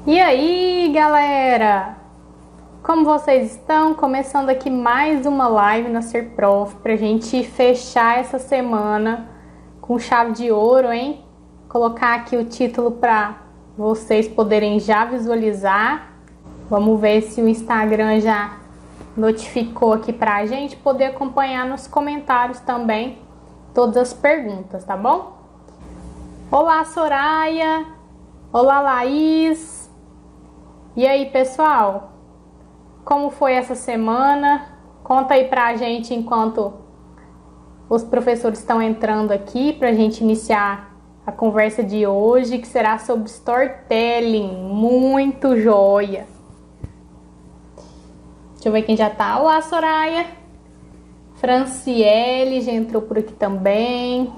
E aí, galera? Como vocês estão? Começando aqui mais uma live na Serprof pra gente fechar essa semana com chave de ouro, hein? Colocar aqui o título para vocês poderem já visualizar. Vamos ver se o Instagram já notificou aqui pra gente poder acompanhar nos comentários também todas as perguntas, tá bom? Olá, Soraya! Olá, Laís! E aí, pessoal? Como foi essa semana? Conta aí pra gente enquanto os professores estão entrando aqui pra gente iniciar a conversa de hoje, que será sobre storytelling. Muito joia! Deixa eu ver quem já tá. Olá, Soraya! Franciele já entrou por aqui também.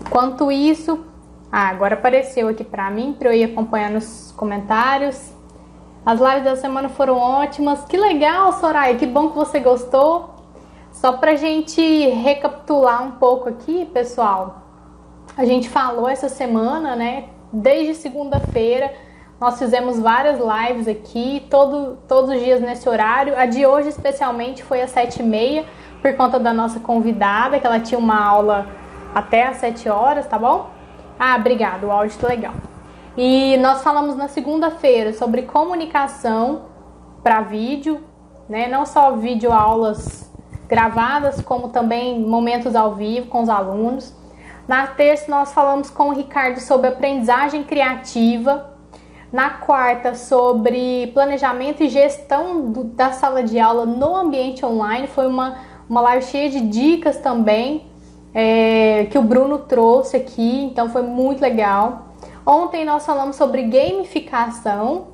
Enquanto isso... agora apareceu aqui pra mim, pra eu ir acompanhar nos comentários. As lives da semana foram ótimas. Que legal, Soraya, que bom que você gostou. Só pra gente recapitular um pouco aqui, pessoal. A gente falou essa semana, né? Desde segunda-feira, nós fizemos várias lives aqui, todos os dias nesse horário. A de hoje, especialmente, foi às 7h30, por conta da nossa convidada, que ela tinha uma aula até às 7 horas, tá bom? Ah, obrigado, o áudio tá legal. E nós falamos na segunda-feira sobre comunicação para vídeo, né? Não só vídeo aulas gravadas, como também momentos ao vivo com os alunos. Na terça nós falamos com o Ricardo sobre aprendizagem criativa. Na quarta sobre planejamento e gestão da sala de aula no ambiente online. Foi uma live cheia de dicas também. Que o Bruno trouxe aqui, então foi muito legal. Ontem nós falamos sobre gamificação,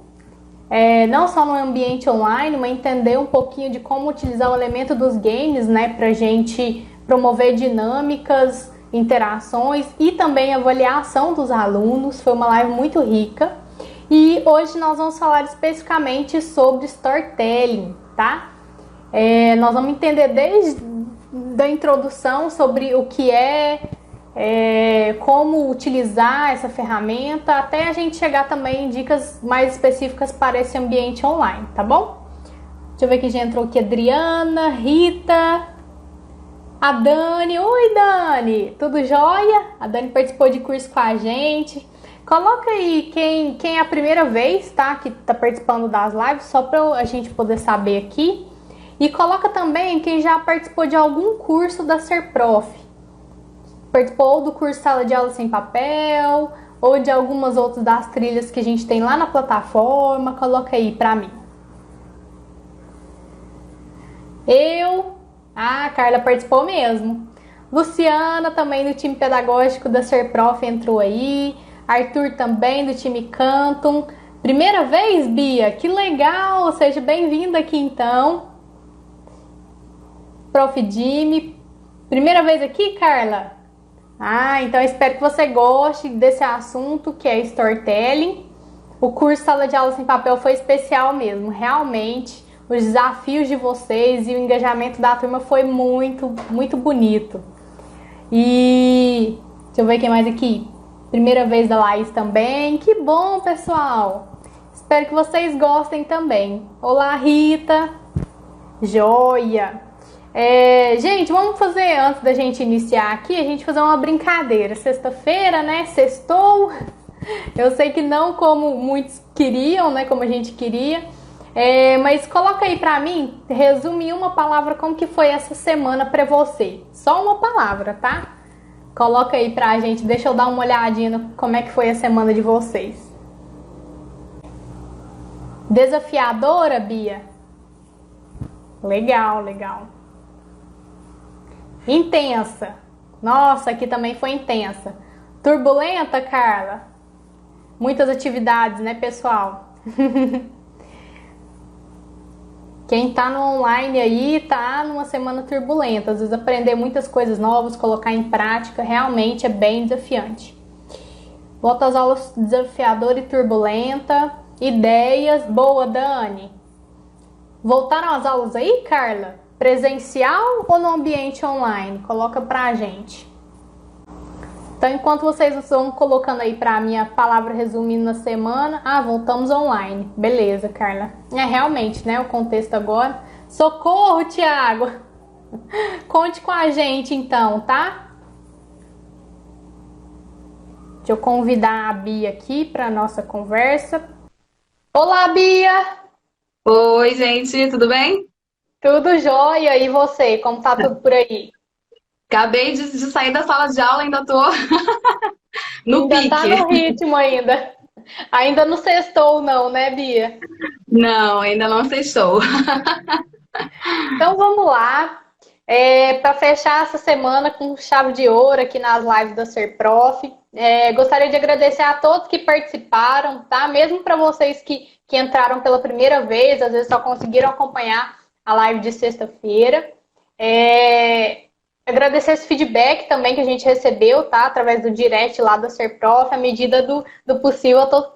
não só no ambiente online, mas entender um pouquinho de como utilizar o elemento dos games, né, pra gente promover dinâmicas, interações e também avaliação dos alunos. Foi uma live muito rica. E hoje nós vamos falar especificamente sobre storytelling, tá? Nós vamos entender desde da introdução sobre o que como utilizar essa ferramenta, até a gente chegar também em dicas mais específicas para esse ambiente online, tá bom? Deixa eu ver quem já entrou aqui. Adriana, Rita, a Dani. Oi, Dani! Tudo jóia? A Dani participou de curso com a gente. Coloca aí quem é a primeira vez, tá? Que tá participando das lives, só para a gente poder saber aqui. E coloca também quem já participou de algum curso da Serprof. Participou do curso Sala de Aula Sem Papel, ou de algumas outras das trilhas que a gente tem lá na plataforma. Coloca aí pra mim. A Carla participou mesmo. Luciana também do time pedagógico da Serprof entrou aí. Arthur também do time Canton. Primeira vez, Bia? Que legal! Seja bem-vinda aqui então. Prof. Jimmy, primeira vez aqui, Carla? Então espero que você goste desse assunto que é storytelling. O curso Sala de Aula Sem Papel foi especial mesmo, realmente. Os desafios de vocês e o engajamento da turma foi muito, muito bonito. E deixa eu ver quem mais aqui. Primeira vez da Laís também. Que bom, pessoal! Espero que vocês gostem também. Olá, Rita. Joia! Gente, vamos fazer, antes da gente iniciar aqui, a gente fazer uma brincadeira. Sexta-feira, né? Sextou. Eu sei que não como muitos queriam, né? Como a gente queria. Mas coloca aí pra mim, resume em uma palavra como que foi essa semana pra você. Só uma palavra, tá? Coloca aí pra gente, deixa eu dar uma olhadinha no como é que foi a semana de vocês. Desafiadora, Bia? Legal, legal. Intensa. Nossa, aqui também foi intensa. Turbulenta, Carla? Muitas atividades, né, pessoal? Quem tá no online aí tá numa semana turbulenta. Às vezes aprender muitas coisas novas, colocar em prática, realmente é bem desafiante. Volta às aulas desafiadora e turbulenta. Ideias. Boa, Dani. Voltaram às aulas aí, Carla? Presencial ou no ambiente online? Coloca pra gente. Então, enquanto vocês vão colocando aí para mim a palavra resumindo na semana, voltamos online. Beleza, Carla. Realmente, né? O contexto agora. Socorro, Thiago! Conte com a gente então, tá? Deixa eu convidar a Bia aqui para nossa conversa. Olá, Bia! Oi, gente, tudo bem? Tudo jóia? E você? Como tá tudo por aí? Acabei de sair da sala de aula, ainda tô no Ainda tá pique. no ritmo ainda. Ainda não sextou não, né, Bia? Não, ainda não sextou. Então vamos lá. Para fechar essa semana com chave de ouro aqui nas lives da Ser Prof. Gostaria de agradecer a todos que participaram, tá? Mesmo para vocês que entraram pela primeira vez, às vezes só conseguiram acompanhar a live de sexta-feira. Agradecer esse feedback também que a gente recebeu, tá? Através do direct lá da Ser Prof. À medida do possível, eu tô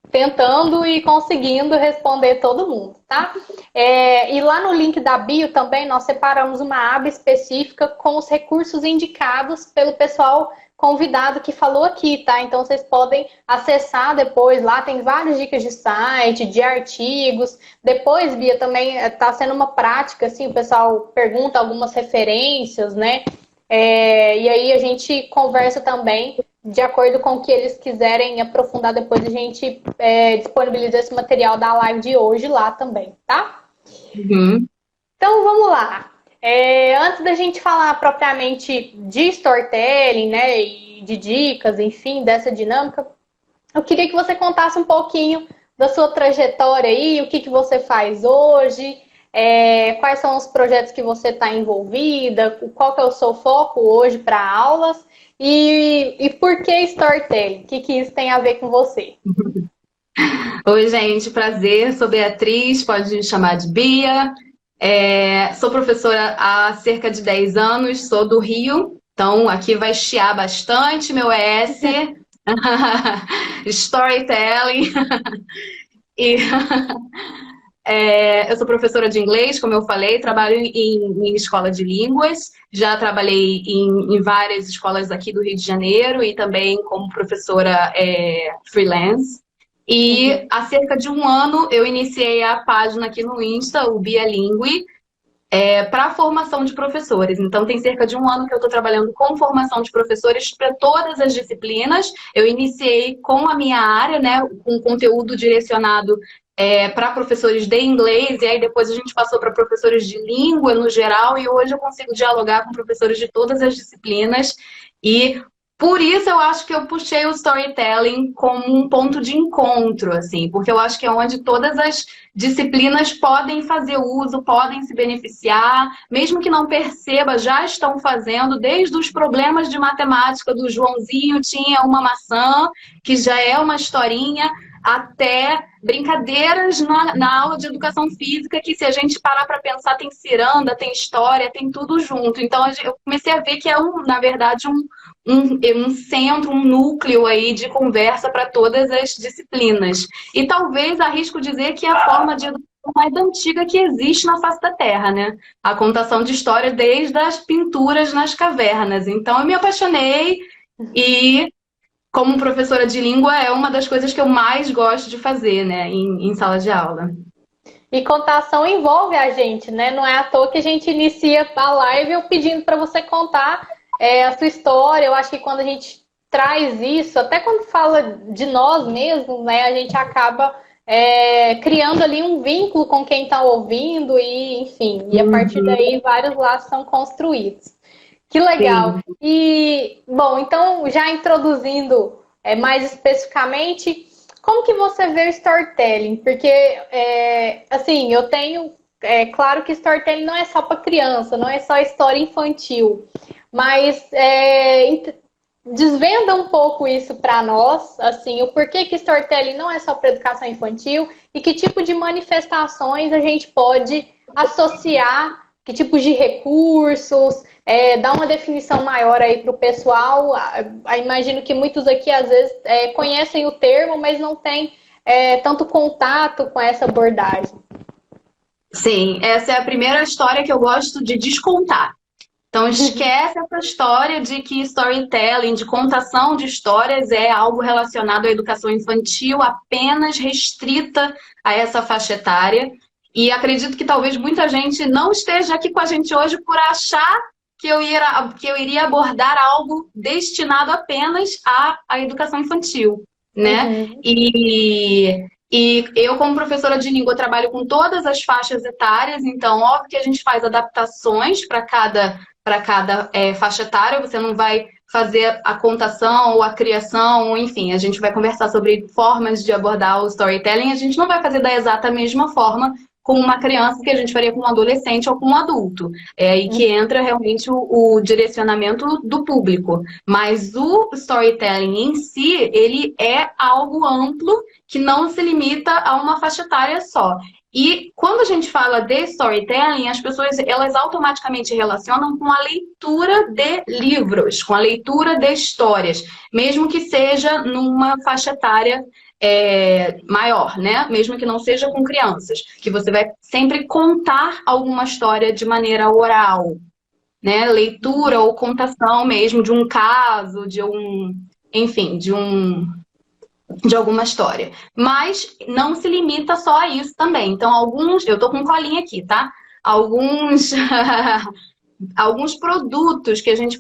tentando e conseguindo responder todo mundo, tá? E lá no link da bio também nós separamos uma aba específica com os recursos indicados pelo pessoal convidado que falou aqui, tá? Então vocês podem acessar depois, lá tem várias dicas de site, de artigos. Depois, Bia, também tá sendo uma prática, assim, o pessoal pergunta algumas referências, né? E aí a gente conversa também de acordo com o que eles quiserem aprofundar depois, a gente disponibiliza esse material da live de hoje lá também, tá? Uhum. Então vamos lá. Antes da gente falar propriamente de storytelling, né, e de dicas, enfim, dessa dinâmica, eu queria que você contasse um pouquinho da sua trajetória aí, o que você faz hoje, quais são os projetos que você está envolvida, qual que é o seu foco hoje para aulas e por que storytelling? O que isso tem a ver com você? Oi, gente, prazer. Sou Beatriz, pode me chamar de Bia. Sou professora há cerca de 10 anos, sou do Rio, então aqui vai chiar bastante meu S. Storytelling. E eu sou professora de inglês, como eu falei, trabalho em escola de línguas, já trabalhei em várias escolas aqui do Rio de Janeiro e também como professora freelance. E há cerca de um ano eu iniciei a página aqui no Insta, o Bialingue, para formação de professores. Então tem cerca de um ano que eu estou trabalhando com formação de professores para todas as disciplinas. Eu iniciei com a minha área, né, com conteúdo direcionado para professores de inglês, e aí depois a gente passou para professores de língua no geral, e hoje eu consigo dialogar com professores de todas as disciplinas, e por isso eu acho que eu puxei o storytelling como um ponto de encontro, assim, porque eu acho que é onde todas as disciplinas podem fazer uso, podem se beneficiar, mesmo que não perceba, já estão fazendo, desde os problemas de matemática do Joãozinho tinha uma maçã, que já é uma historinha, até brincadeiras na aula de educação física, que se a gente parar para pensar, tem ciranda, tem história, tem tudo junto. Então eu comecei a ver que na verdade, um centro, um núcleo aí de conversa para todas as disciplinas. E talvez arrisco dizer que é a forma de educação mais antiga que existe na face da Terra, né? A contação de história desde as pinturas nas cavernas. Então eu me apaixonei e como professora de língua, é uma das coisas que eu mais gosto de fazer, né, em sala de aula. E contação envolve a gente, né? Não é à toa que a gente inicia a live eu pedindo para você contar a sua história. Eu acho que quando a gente traz isso, até quando fala de nós mesmos, né, a gente acaba criando ali um vínculo com quem está ouvindo e, enfim, e a partir daí vários laços são construídos. Que legal! Sim. E, bom, então, já introduzindo mais especificamente, como que você vê o storytelling? Porque, assim, eu tenho... claro que storytelling não é só para criança, não é só história infantil, mas desvenda um pouco isso para nós, assim, o porquê que storytelling não é só para educação infantil e que tipo de manifestações a gente pode associar, que tipos de recursos, dar uma definição maior aí para o pessoal. Imagino que muitos aqui às vezes conhecem o termo, mas não tem tanto contato com essa abordagem. Sim, essa é a primeira história que eu gosto de descontar. Então, esquece essa história de que storytelling, de contação de histórias é algo relacionado à educação infantil, apenas restrita a essa faixa etária. E acredito que talvez muita gente não esteja aqui com a gente hoje por achar que eu iria abordar algo destinado apenas à educação infantil, né? E eu, como professora de língua, trabalho com todas as faixas etárias, então, óbvio que a gente faz adaptações para cada faixa etária, você não vai fazer a contação ou a criação, enfim, a gente vai conversar sobre formas de abordar o storytelling, a gente não vai fazer da exata mesma forma com uma criança que a gente faria com um adolescente ou com um adulto. É aí que entra realmente o direcionamento do público. Mas o storytelling em si, ele é algo amplo que não se limita a uma faixa etária só. E quando a gente fala de storytelling, as pessoas elas automaticamente relacionam com a leitura de livros, com a leitura de histórias, mesmo que seja numa faixa etária maior, né? Mesmo que não seja com crianças, que você vai sempre contar alguma história de maneira oral, né? Leitura ou contação mesmo de um caso, enfim, de alguma história. Mas não se limita só a isso também. Então, eu tô com colinha aqui, tá? Alguns produtos que a gente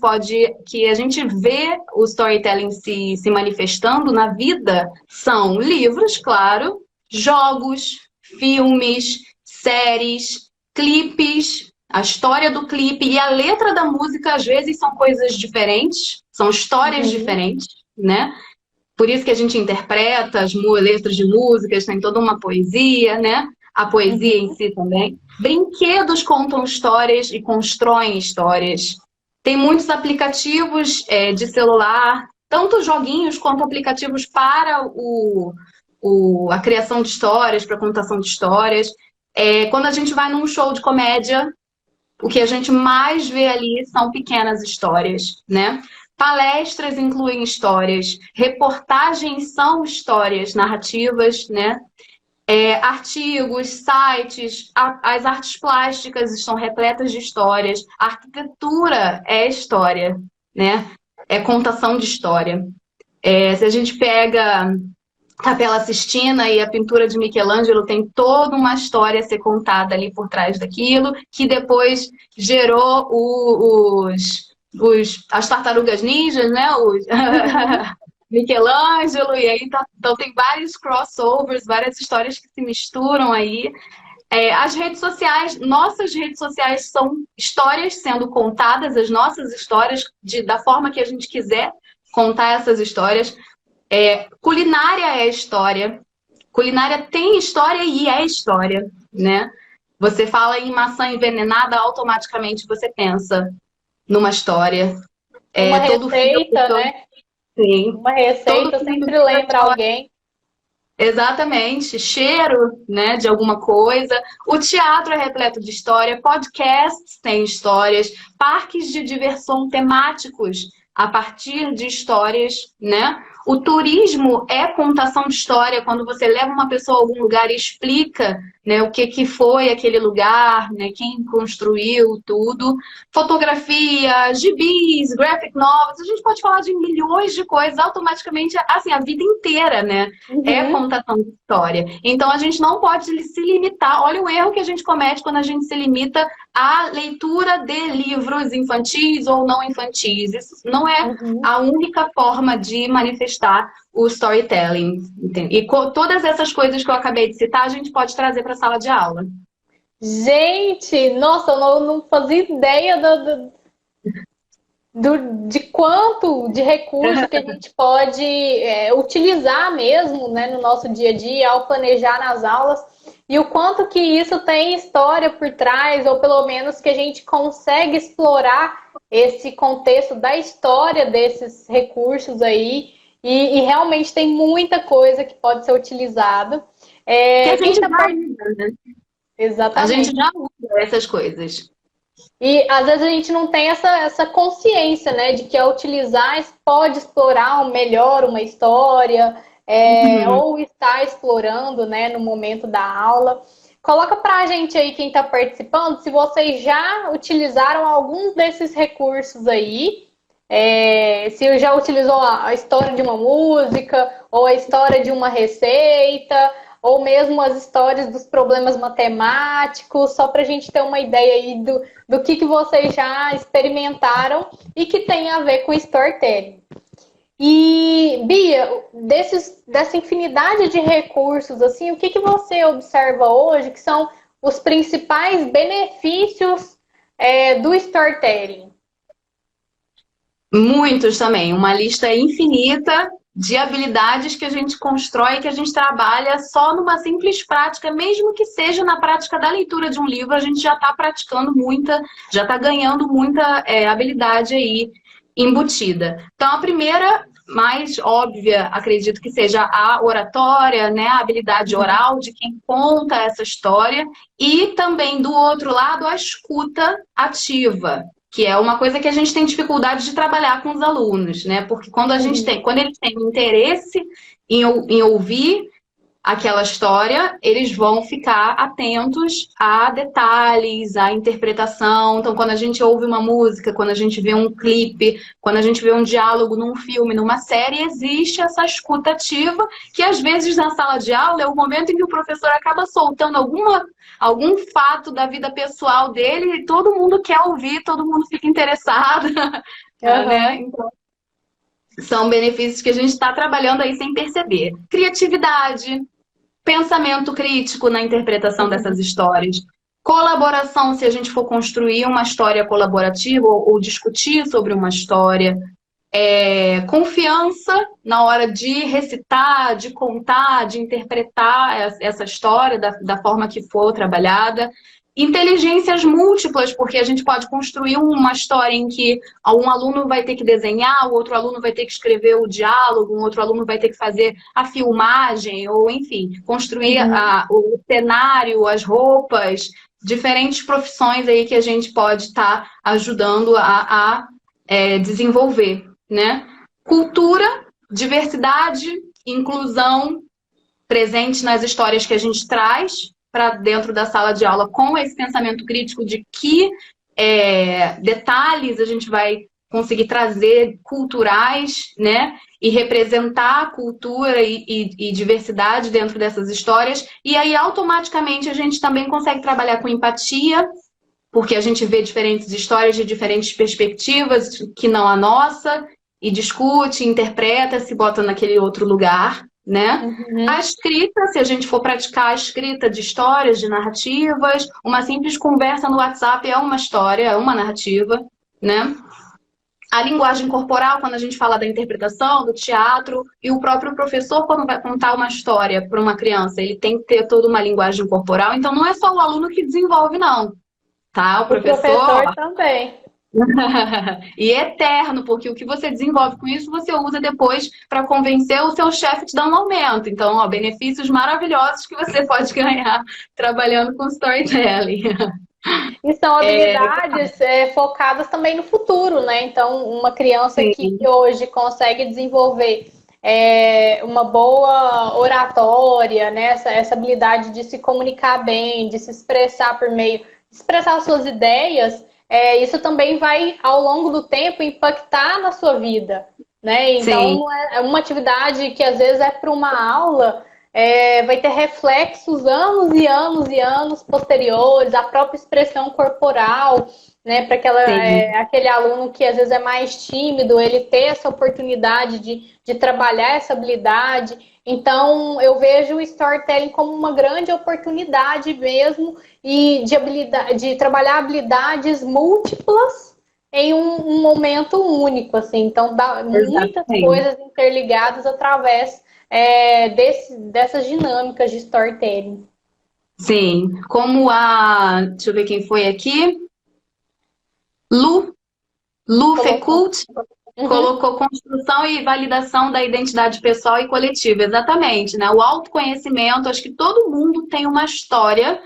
vê o storytelling se manifestando na vida são livros, claro, jogos, filmes, séries, clipes, a história do clipe e a letra da música às vezes são coisas diferentes, são histórias diferentes, né? Por isso que a gente interpreta as letras de músicas, tem toda uma poesia, né? A poesia em si também. Brinquedos contam histórias e constroem histórias. Tem muitos aplicativos de celular, tanto joguinhos quanto aplicativos para a criação de histórias, para a contação de histórias. Quando a gente vai num show de comédia, o que a gente mais vê ali são pequenas histórias, né? Palestras incluem histórias, reportagens são histórias narrativas, né? Artigos, sites, as artes plásticas estão repletas de histórias, a arquitetura é história, né? É contação de história. Se a gente pega Capela Sistina e a pintura de Michelangelo, tem toda uma história a ser contada ali por trás daquilo, que depois gerou as tartarugas ninjas, né? Michelangelo, e aí então tem vários crossovers, várias histórias que se misturam aí. As redes sociais, nossas redes sociais são histórias sendo contadas, as nossas histórias, da forma que a gente quiser contar essas histórias. Culinária é história. Culinária tem história e é história, né? Você fala em maçã envenenada, automaticamente você pensa numa história. Uma receita, né? Sim. Uma receita sempre lembra alguém. Exatamente. Cheiro, né, de alguma coisa. O teatro é repleto de história. Podcasts têm histórias. Parques de diversão temáticos a partir de histórias, né? O turismo é contação de história, quando você leva uma pessoa a algum lugar e explica, né, o que foi aquele lugar, né, quem construiu tudo. Fotografia, gibis, graphic novels, a gente pode falar de milhões de coisas automaticamente, assim, a vida inteira, né? É contação de história. Então a gente não pode se limitar, olha o erro que a gente comete quando a gente se limita à leitura de livros infantis ou não infantis. Isso não é a única forma de manifestar o storytelling. Entende? E todas essas coisas que eu acabei de citar, a gente pode trazer para a sala de aula. Gente, nossa, eu não fazia ideia de quanto de recurso que a gente pode utilizar mesmo, né, no nosso dia a dia, ao planejar nas aulas, e o quanto que isso tem história por trás, ou pelo menos que a gente consegue explorar esse contexto da história desses recursos aí, e realmente tem muita coisa que pode ser utilizada. Que a gente já usa, né? Exatamente. A gente já usa essas coisas. E às vezes a gente não tem essa consciência, né, de que ao utilizar pode explorar melhor uma história, ou estar explorando, né, no momento da aula. Coloca pra gente aí, quem tá participando, se vocês já utilizaram alguns desses recursos aí. Se já utilizou a história de uma música, ou a história de uma receita, ou mesmo as histórias dos problemas matemáticos, só para a gente ter uma ideia aí do que vocês já experimentaram e que tem a ver com storytelling. E, Bia, dessa infinidade de recursos, assim, o que você observa hoje que são os principais benefícios do storytelling? Muitos também, uma lista infinita de habilidades que a gente constrói, que a gente trabalha só numa simples prática, mesmo que seja na prática da leitura de um livro, a gente já está praticando muita, já está ganhando muita habilidade aí embutida. Então, a primeira, mais óbvia, acredito que seja a oratória, né? A habilidade oral de quem conta essa história, e também, do outro lado, a escuta ativa, que é uma coisa que a gente tem dificuldade de trabalhar com os alunos, né? Porque quando eles têm interesse em ouvir aquela história, eles vão ficar atentos a detalhes, à interpretação. Então, quando a gente ouve uma música, quando a gente vê um clipe, quando a gente vê um diálogo num filme, numa série, existe essa escuta ativa, que às vezes na sala de aula é o momento em que o professor acaba soltando algum fato da vida pessoal dele e todo mundo quer ouvir, todo mundo fica interessado. Né? Então, são benefícios que a gente está trabalhando aí sem perceber. Criatividade, pensamento crítico na interpretação dessas histórias, colaboração, se a gente for construir uma história colaborativa ou discutir sobre uma história, confiança na hora de recitar, de contar, de interpretar essa história da forma que for trabalhada. Inteligências múltiplas, porque a gente pode construir uma história em que um aluno vai ter que desenhar, o outro aluno vai ter que escrever o diálogo, um outro aluno vai ter que fazer a filmagem, ou enfim, construir o cenário, as roupas, diferentes profissões aí que a gente pode estar ajudando a desenvolver, né? Cultura, diversidade, inclusão presente nas histórias que a gente traz para dentro da sala de aula, com esse pensamento crítico de que detalhes a gente vai conseguir trazer culturais, né? E representar a cultura e diversidade dentro dessas histórias. E aí, automaticamente, a gente também consegue trabalhar com empatia, porque a gente vê diferentes histórias de diferentes perspectivas que não a nossa, e discute, interpreta, se bota naquele outro lugar, né? A escrita, se a gente for praticar a escrita de histórias, de narrativas, uma simples conversa no WhatsApp é uma história, é uma narrativa, né? A linguagem corporal, quando a gente fala da interpretação, do teatro, e o próprio professor, quando vai contar uma história para uma criança, ele tem que ter toda uma linguagem corporal, então não é só o aluno que desenvolve, não, tá? O professor também. E eterno, porque o que você desenvolve com isso, você usa depois para convencer o seu chefe a te dar um aumento. Então, benefícios maravilhosos que você pode ganhar trabalhando com storytelling. E são habilidades focadas também no futuro, né? Então, uma criança que hoje consegue desenvolver uma boa oratória, né? Essa habilidade de se comunicar bem, de se expressar expressar suas ideias, isso também vai, ao longo do tempo, impactar na sua vida, né? Então, é uma atividade que, às vezes, para uma aula, vai ter reflexos anos e anos e anos posteriores, a própria expressão corporal, né? Para aquele aluno que, às vezes, é mais tímido, ele ter essa oportunidade de trabalhar essa habilidade. Então, eu vejo o storytelling como uma grande oportunidade mesmo e de trabalhar habilidades múltiplas em um momento único, assim. Então, dá muitas coisas interligadas através dessas dinâmicas de storytelling. Sim, como deixa eu ver quem foi aqui, Lu Fecult, colocou construção e validação da identidade pessoal e coletiva, exatamente, né? O autoconhecimento, acho que todo mundo tem uma história,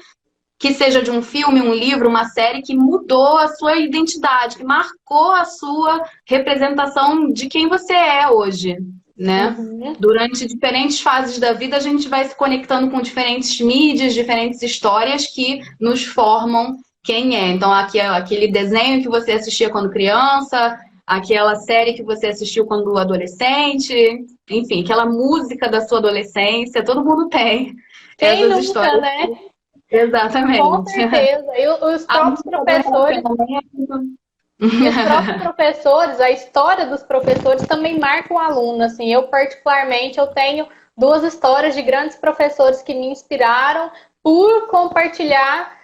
que seja de um filme, um livro, uma série, que mudou a sua identidade, que marcou a sua representação de quem você é hoje, né? Uhum. Durante diferentes fases da vida, a gente vai se conectando com diferentes mídias, diferentes histórias que nos formam quem é. Então, aqui é aquele desenho que você assistia quando criança, aquela série que você assistiu quando adolescente, enfim, aquela música da sua adolescência, todo mundo tem Quem essas nunca, histórias. né? Com Exatamente. certeza. E os A próprios música do professores, também é muito... e os próprios professores, a história dos professores também marca o aluno. Assim, eu particularmente eu tenho duas histórias de grandes professores que me inspiraram por compartilhar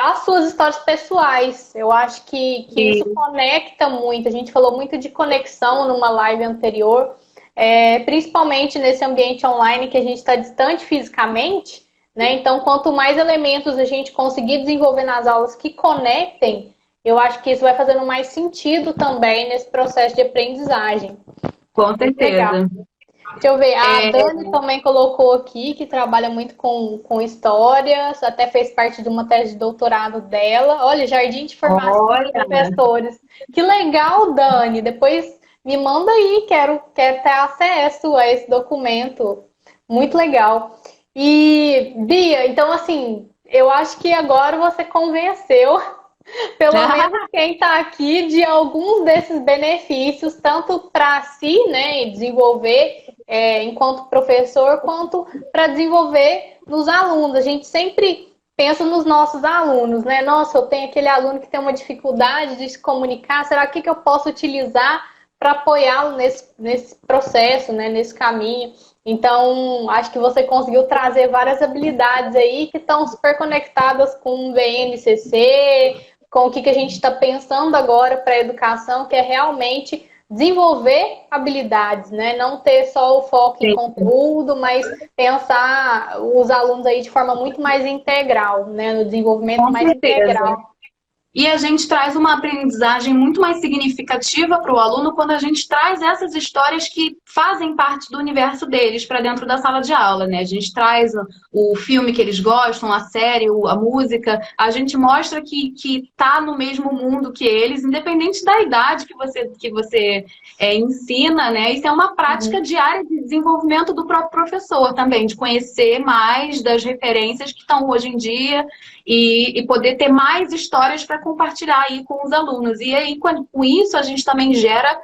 as suas histórias pessoais. Eu acho que isso conecta muito. A gente falou muito de conexão numa live anterior, principalmente nesse ambiente online que a gente está distante fisicamente, né? Então, quanto mais elementos a gente conseguir desenvolver nas aulas que conectem, eu acho que isso vai fazendo mais sentido também nesse processo de aprendizagem. Com Muito legal. certeza. Deixa eu ver, a Dani também colocou aqui que trabalha muito com histórias, até fez parte de uma tese de doutorado dela. Olha, Jardim de Formação de Professores. Que legal, Dani. Depois me manda aí, quero ter acesso a esse documento. Muito legal. E, Bia, então assim, eu acho que agora você convenceu pelo menos quem está aqui de alguns desses benefícios, tanto para si, né, desenvolver enquanto professor, quanto para desenvolver nos alunos. A gente sempre pensa nos nossos alunos, né? Nossa, eu tenho aquele aluno que tem uma dificuldade de se comunicar, será que eu posso utilizar para apoiá-lo nesse processo, né, nesse caminho? Então, acho que você conseguiu trazer várias habilidades aí que estão super conectadas com o BNCC, com o que a gente está pensando agora para a educação, que é realmente desenvolver habilidades, né? Não ter só o foco em conteúdo, mas pensar os alunos aí de forma muito mais integral, né? No desenvolvimento mais integral. E a gente traz uma aprendizagem muito mais significativa para o aluno quando a gente traz essas histórias que fazem parte do universo deles para dentro da sala de aula, né? A gente traz o filme que eles gostam, a série, a música, a gente mostra que tá no mesmo mundo que eles, independente da idade que você ensina, né? Isso é uma prática diária de desenvolvimento do próprio professor também, de conhecer mais das referências que estão hoje em dia e poder ter mais histórias para compartilhar aí com os alunos. E aí, com isso, a gente também gera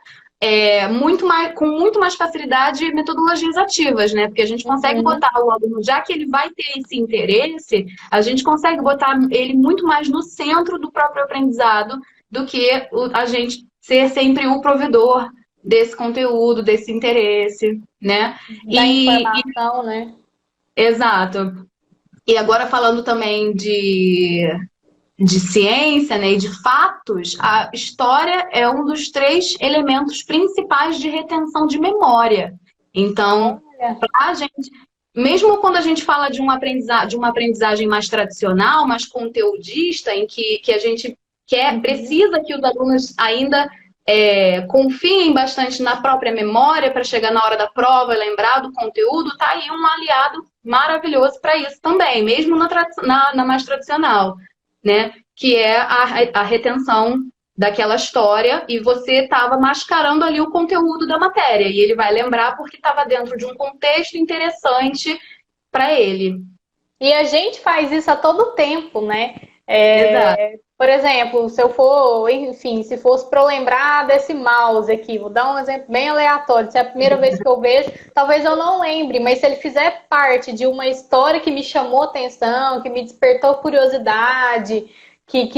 com muito mais facilidade metodologias ativas, né? Porque a gente consegue botar o aluno, já que ele vai ter esse interesse, a gente consegue botar ele muito mais no centro do próprio aprendizado do que a gente ser sempre o provedor desse conteúdo, desse interesse, né? Da informação, né? Exato. E agora falando também de ciência, né, e de fatos, a história é um dos 3 elementos principais de retenção de memória. Então, a gente, mesmo quando a gente fala de uma aprendizagem mais tradicional, mais conteudista, em que a gente precisa que os alunos ainda confiem bastante na própria memória para chegar na hora da prova e lembrar do conteúdo, tá aí um aliado maravilhoso para isso também, mesmo na mais tradicional, né? Que é a retenção daquela história e você estava mascarando ali o conteúdo da matéria e ele vai lembrar porque estava dentro de um contexto interessante para ele. E a gente faz isso a todo tempo, né? Exato. Por exemplo, se eu for, enfim, se fosse para eu lembrar desse mouse aqui, vou dar um exemplo bem aleatório. Se é a primeira vez que eu vejo, talvez eu não lembre, mas se ele fizer parte de uma história que me chamou atenção, que me despertou curiosidade, que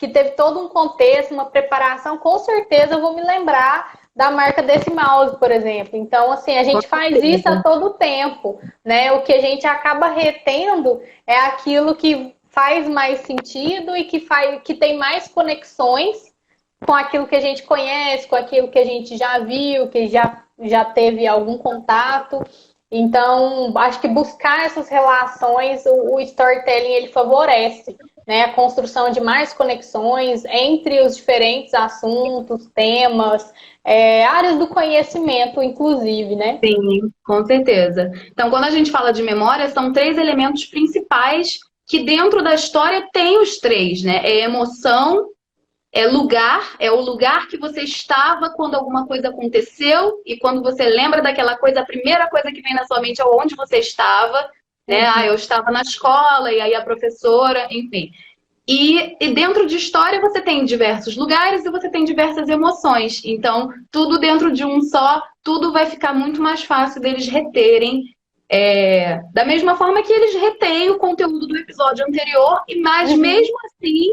teve todo um contexto, uma preparação, com certeza eu vou me lembrar da marca desse mouse, por exemplo. Então, assim, a gente faz isso a todo tempo, né? O que a gente acaba retendo é aquilo que faz mais sentido e que tem mais conexões com aquilo que a gente conhece, com aquilo que a gente já viu, que já teve algum contato. Então, acho que buscar essas relações, o storytelling, ele favorece, né, a construção de mais conexões entre os diferentes assuntos, temas, áreas do conhecimento, inclusive, né? Sim, com certeza. Então, quando a gente fala de memória, são 3 elementos principais que dentro da história tem os 3, né? É emoção, é o lugar que você estava quando alguma coisa aconteceu, e quando você lembra daquela coisa, a primeira coisa que vem na sua mente é onde você estava, né? Ah, eu estava na escola, e aí a professora, enfim. E dentro de história você tem diversos lugares e você tem diversas emoções. Então, tudo dentro de um só, tudo vai ficar muito mais fácil deles reterem. Da mesma forma que eles retêm o conteúdo do episódio anterior, mas mesmo assim,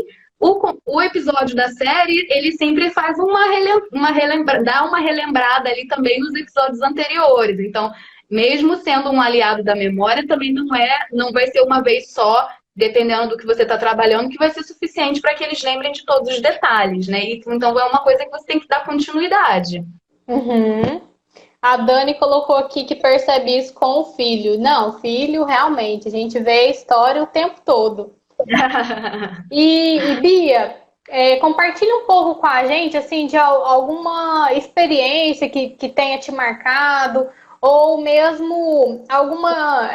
o episódio da série, ele sempre faz dá uma relembrada ali também nos episódios anteriores. Então, mesmo sendo um aliado da memória, também não vai ser uma vez só, dependendo do que você está trabalhando, que vai ser suficiente para que eles lembrem de todos os detalhes, né? Então é uma coisa que você tem que dar continuidade. Uhum. A Dani colocou aqui que percebe isso com o filho. Não, filho, realmente, a gente vê a história o tempo todo. E Bia, compartilha um pouco com a gente, assim, de alguma experiência que tenha te marcado, ou mesmo alguma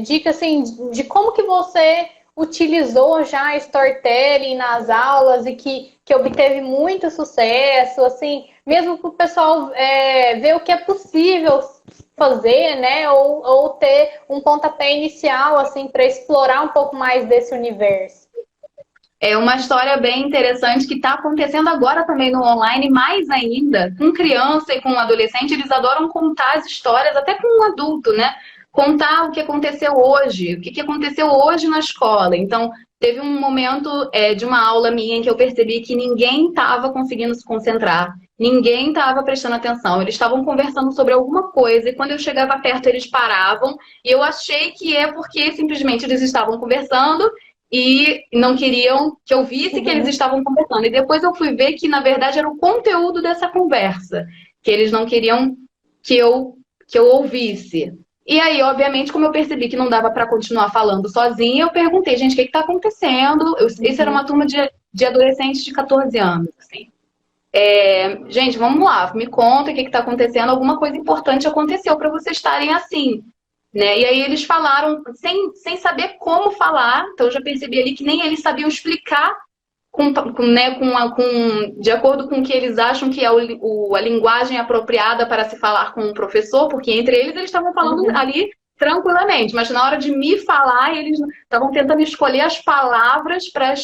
dica, assim, de como que você utilizou já storytelling nas aulas e que obteve muito sucesso, assim, mesmo para o pessoal ver o que é possível fazer, né? Ou ter um pontapé inicial, assim, para explorar um pouco mais desse universo. É uma história bem interessante que está acontecendo agora também no online, mais ainda, com criança e com adolescente, eles adoram contar as histórias, até com um adulto, né? Contar o que aconteceu hoje, o que aconteceu hoje na escola. Então, teve um momento de uma aula minha em que eu percebi que ninguém estava conseguindo se concentrar, ninguém estava prestando atenção, eles estavam conversando sobre alguma coisa e quando eu chegava perto eles paravam e eu achei que é porque simplesmente eles estavam conversando e não queriam que eu visse que eles estavam conversando. E depois eu fui ver que, na verdade, era o conteúdo dessa conversa, que eles não queriam que eu ouvisse. E aí, obviamente, como eu percebi que não dava para continuar falando sozinha, eu perguntei, gente, o que está acontecendo? Isso era uma turma de adolescentes de 14 anos, assim. Gente, vamos lá, me conta o que está acontecendo. Alguma coisa importante aconteceu para vocês estarem assim. Né? E aí eles falaram sem saber como falar, então eu já percebi ali que nem eles sabiam explicar de acordo com o que eles acham que é a linguagem apropriada para se falar com o professor, porque entre eles estavam falando ali tranquilamente, mas na hora de me falar, eles estavam tentando escolher as palavras para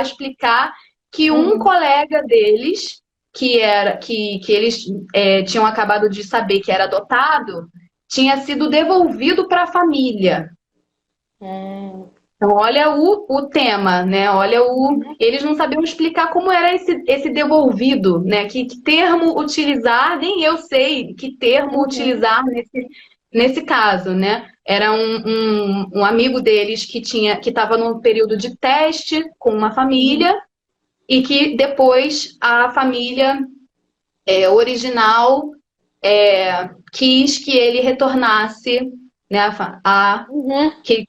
explicar que um colega deles, que eles tinham acabado de saber que era adotado, tinha sido devolvido para a família. Então, olha o tema, né? Olha eles não sabiam explicar como era esse devolvido, né? Que termo utilizar, nem eu sei que termo utilizar nesse caso, né? Era um amigo deles que estava num período de teste com uma família e que depois a família original quis que ele retornasse, né, que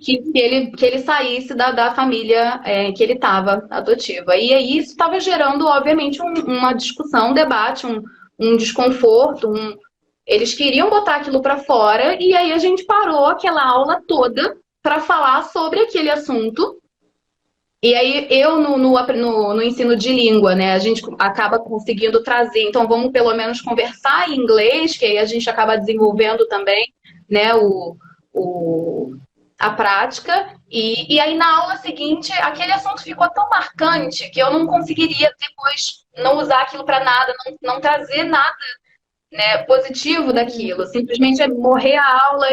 ele saísse da família que ele estava adotiva. E aí isso estava gerando, obviamente, uma discussão, um debate, um desconforto. Eles queriam botar aquilo para fora e aí a gente parou aquela aula toda para falar sobre aquele assunto. E aí, eu no ensino de língua, né, a gente acaba conseguindo trazer, então vamos pelo menos conversar em inglês, que aí a gente acaba desenvolvendo também, né, a prática. E aí, na aula seguinte, aquele assunto ficou tão marcante que eu não conseguiria depois não usar aquilo para nada, não trazer nada, né, positivo daquilo. Simplesmente morrer a aula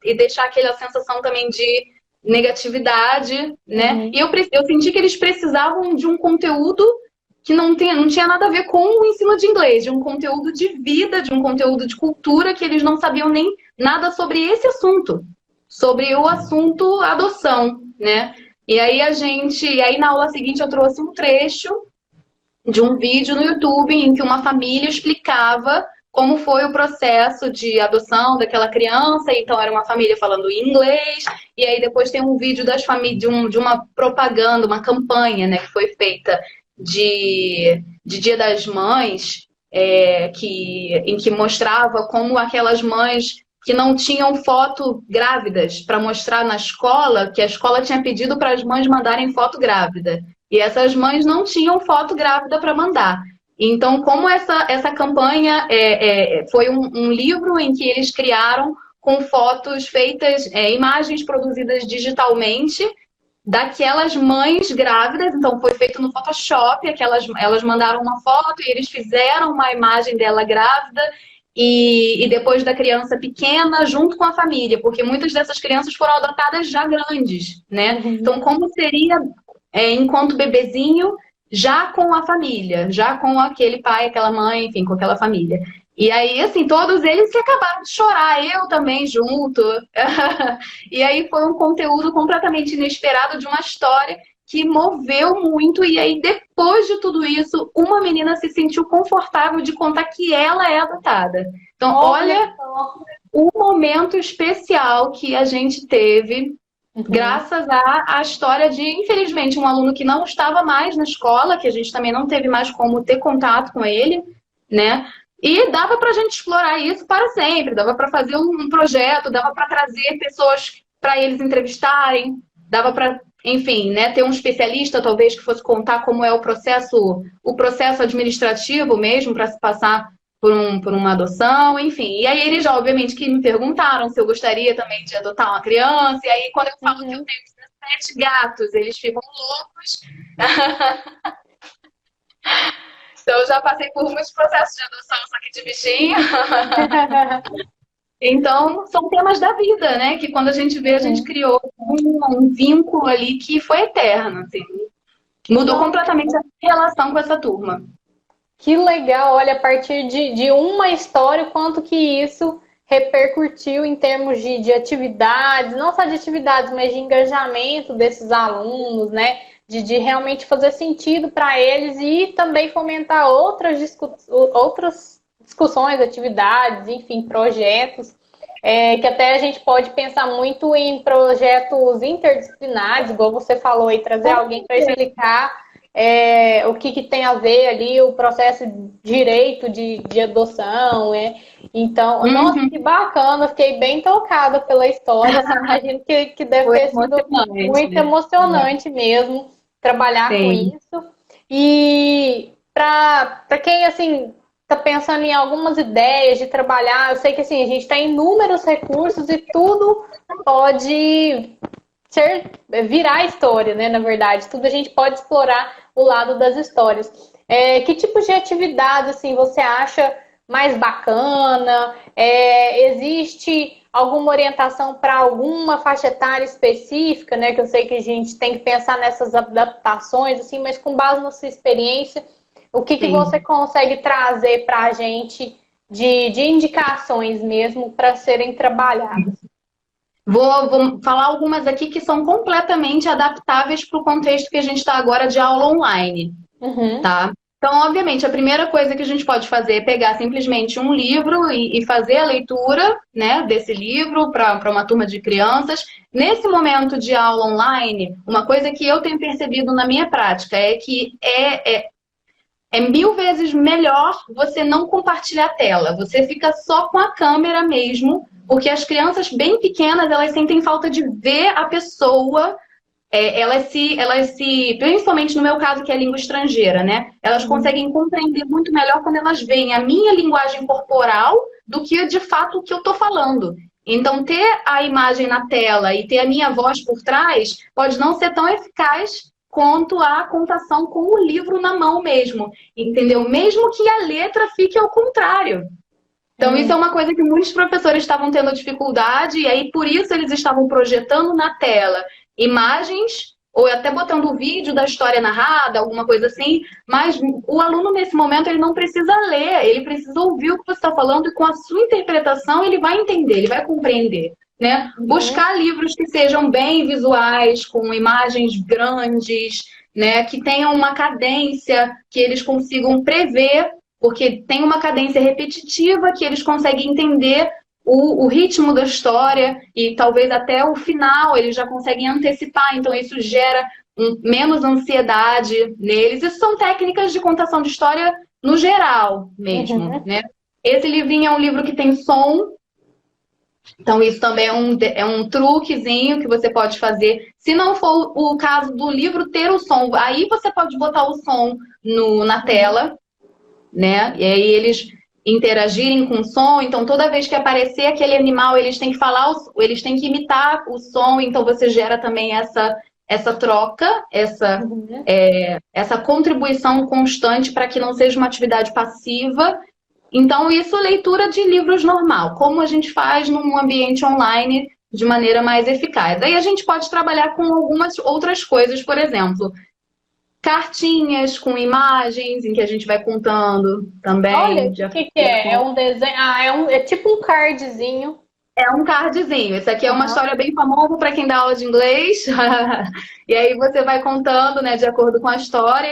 e deixar aquela sensação também de negatividade, né? E eu senti que eles precisavam de um conteúdo que não tinha nada a ver com o ensino de inglês, de um conteúdo de vida, de um conteúdo de cultura, que eles não sabiam nem nada sobre esse assunto, sobre o assunto adoção, né? E aí na aula seguinte eu trouxe um trecho de um vídeo no YouTube em que uma família explicava como foi o processo de adoção daquela criança. Então era uma família falando inglês, e aí depois tem um vídeo das famílias de uma propaganda, uma campanha, né, que foi feita de Dia das Mães, em que mostrava como aquelas mães que não tinham foto grávidas para mostrar na escola, que a escola tinha pedido para as mães mandarem foto grávida. E essas mães não tinham foto grávida para mandar. Então, como essa campanha foi um livro em que eles criaram com fotos feitas, imagens produzidas digitalmente, daquelas mães grávidas, então foi feito no Photoshop, elas mandaram uma foto e eles fizeram uma imagem dela grávida e depois da criança pequena junto com a família, porque muitas dessas crianças foram adotadas já grandes, né? Então, como seria enquanto bebezinho, já com a família, já com aquele pai, aquela mãe, enfim, com aquela família. E aí, assim, todos eles que acabaram de chorar, eu também junto. E aí foi um conteúdo completamente inesperado de uma história que moveu muito. E aí, depois de tudo isso, uma menina se sentiu confortável de contar que ela é adotada. Então, olha o momento especial que a gente teve, graças à história de, infelizmente, um aluno que não estava mais na escola, que a gente também não teve mais como ter contato com ele, né? E dava para a gente explorar isso para sempre, dava para fazer um projeto, dava para trazer pessoas para eles entrevistarem, dava para, enfim, né, ter um especialista talvez que fosse contar como é o processo administrativo mesmo para se passar por uma adoção, enfim. E aí eles, obviamente, que me perguntaram se eu gostaria também de adotar uma criança, e aí quando eu falo que eu tenho 17 gatos, eles ficam loucos. Então, eu já passei por muitos processos de adoção, só que de bichinho. Então, são temas da vida, né? Que quando a gente vê, a gente criou um vínculo ali que foi eterno, assim. Mudou completamente a relação com essa turma. Que legal, olha, a partir de uma história, o quanto que isso repercutiu em termos de atividades, não só de atividades, mas de engajamento desses alunos, né? De realmente fazer sentido para eles e também fomentar outras discussões, atividades, enfim, projetos, que até a gente pode pensar muito em projetos interdisciplinares, igual você falou aí, trazer alguém para explicar o que tem a ver ali, o processo de direito de adoção, Então, nossa, que bacana, fiquei bem tocada pela história, imagino que deve ter sido muito emocionante mesmo trabalhar com isso. E para quem, assim, está pensando em algumas ideias de trabalhar, eu sei que, assim, a gente tem inúmeros recursos e tudo pode virar história, né, na verdade. Tudo a gente pode explorar o lado das histórias. Que tipo de atividade, assim, você acha mais bacana? Existe alguma orientação para alguma faixa etária específica, né? Que eu sei que a gente tem que pensar nessas adaptações, assim, mas com base na sua experiência, o que você consegue trazer para a gente de indicações mesmo para serem trabalhadas? Vou falar algumas aqui que são completamente adaptáveis para o contexto que a gente está agora de aula online, tá? Então, obviamente, a primeira coisa que a gente pode fazer é pegar simplesmente um livro e fazer a leitura, né, desse livro para uma turma de crianças. Nesse momento de aula online, uma coisa que eu tenho percebido na minha prática é que é 1000 vezes melhor você não compartilhar a tela. Você fica só com a câmera mesmo, porque as crianças bem pequenas, elas sentem falta de ver a pessoa. Elas se, principalmente no meu caso, que é língua estrangeira, né? Elas conseguem compreender muito melhor quando elas veem a minha linguagem corporal do que, de fato, o que eu tô falando. Então, ter a imagem na tela e ter a minha voz por trás pode não ser tão eficaz quanto a contação com o livro na mão mesmo, entendeu? Mesmo que a letra fique ao contrário. Então, isso é uma coisa que muitos professores estavam tendo dificuldade, e aí por isso eles estavam projetando na tela imagens, ou até botando o vídeo da história narrada, alguma coisa assim, mas o aluno, nesse momento, ele não precisa ler, ele precisa ouvir o que você está falando, e com a sua interpretação ele vai entender, ele vai compreender. Né? Buscar livros que sejam bem visuais, com imagens grandes, né? Que tenham uma cadência que eles consigam prever, porque tem uma cadência repetitiva que eles conseguem entender o ritmo da história e talvez até o final eles já conseguem antecipar, então isso gera menos ansiedade neles. Isso são técnicas de contação de história no geral mesmo, né? Esse livrinho é um livro que tem som, Então, isso também é um truquezinho que você pode fazer. Se não for o caso do livro ter o som, aí você pode botar o som na tela, né? E aí eles interagirem com o som. Então, toda vez que aparecer aquele animal, eles têm que falar, eles têm que imitar o som. Então, você gera também essa troca, essa contribuição constante para que não seja uma atividade passiva. Então, isso é leitura de livros normal, como a gente faz num ambiente online de maneira mais eficaz. Aí a gente pode trabalhar com algumas outras coisas, por exemplo, cartinhas com imagens em que a gente vai contando também. Olha, o que é? É um desenho. É tipo um cardzinho. É um cardzinho. Esse aqui é uma história bem famosa para quem dá aula de inglês. E aí você vai contando, né, de acordo com a história,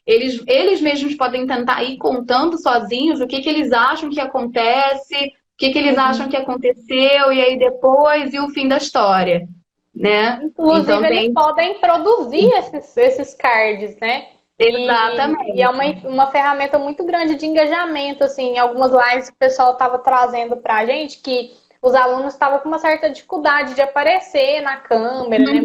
eles mesmos podem tentar ir contando sozinhos o que eles acham que acontece, o que eles acham que aconteceu, e aí depois, e o fim da história, né? Inclusive, então, eles podem produzir esses cards, né? Exatamente. E é uma ferramenta muito grande de engajamento, assim, algumas lives que o pessoal estava trazendo pra gente, que os alunos estavam com uma certa dificuldade de aparecer na câmera, né?